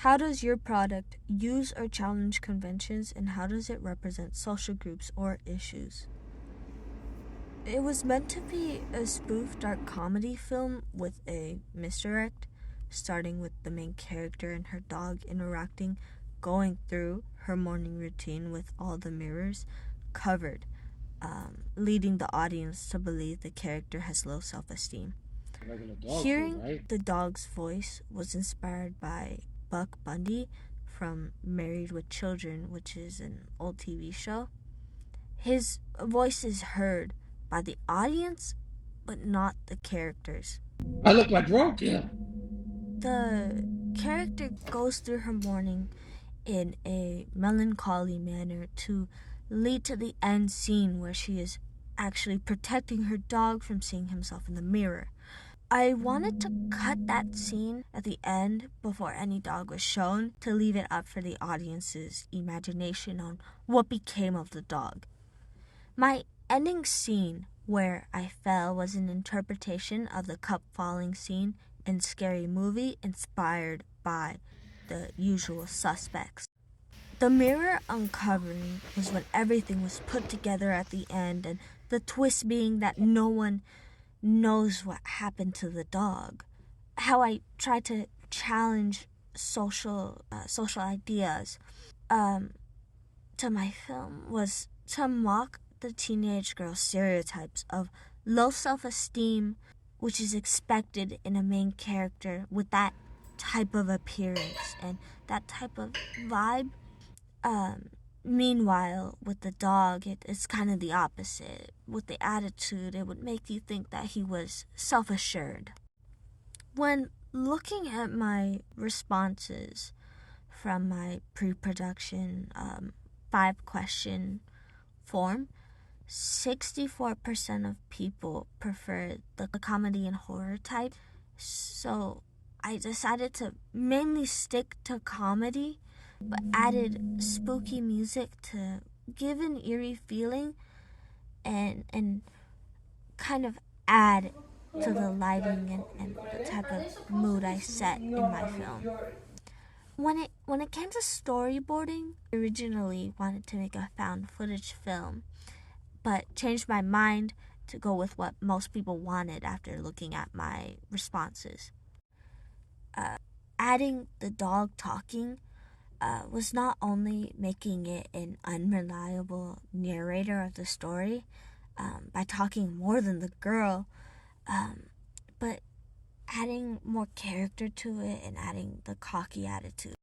How does your product use or challenge conventions, and how does it represent social groups or issues? It was meant to be a spoof dark comedy film with a misdirect, starting with the main character and her dog interacting, going through her morning routine with all the mirrors covered, leading the audience to believe the character has low self-esteem. Hearing the dog's voice was inspired by Buck Bundy from Married with Children, which is an old TV show. His voice is heard by the audience, but not the characters. I look like roadkill. The character goes through her morning in a melancholy manner to lead to the end scene where she is actually protecting her dog from seeing himself in the mirror. I wanted to cut that scene at the end before any dog was shown to leave it up for the audience's imagination on what became of the dog. My ending scene where I fell was an interpretation of the cup falling scene in Scary Movie inspired by The Usual Suspects. The mirror uncovering was when everything was put together at the end, and the twist being that no one knows what happened to the dog. How I tried to challenge social ideas to my film was to mock the teenage girl stereotypes of low self-esteem, which is expected in a main character with that type of appearance and that type of vibe. Meanwhile, with the dog, it's kind of the opposite. With the attitude, it would make you think that he was self-assured. When looking at my responses from my pre-production 5-question form, 64% of people preferred the comedy and horror type. So I decided to mainly stick to comedy, but added spooky music to give an eerie feeling and kind of add to the lighting and the type of mood I set in my film. When it came to storyboarding, I originally wanted to make a found footage film, but changed my mind to go with what most people wanted after looking at my responses. Adding the dog talking was not only making it an unreliable narrator of the story by talking more than the girl, but adding more character to it and adding the cocky attitude.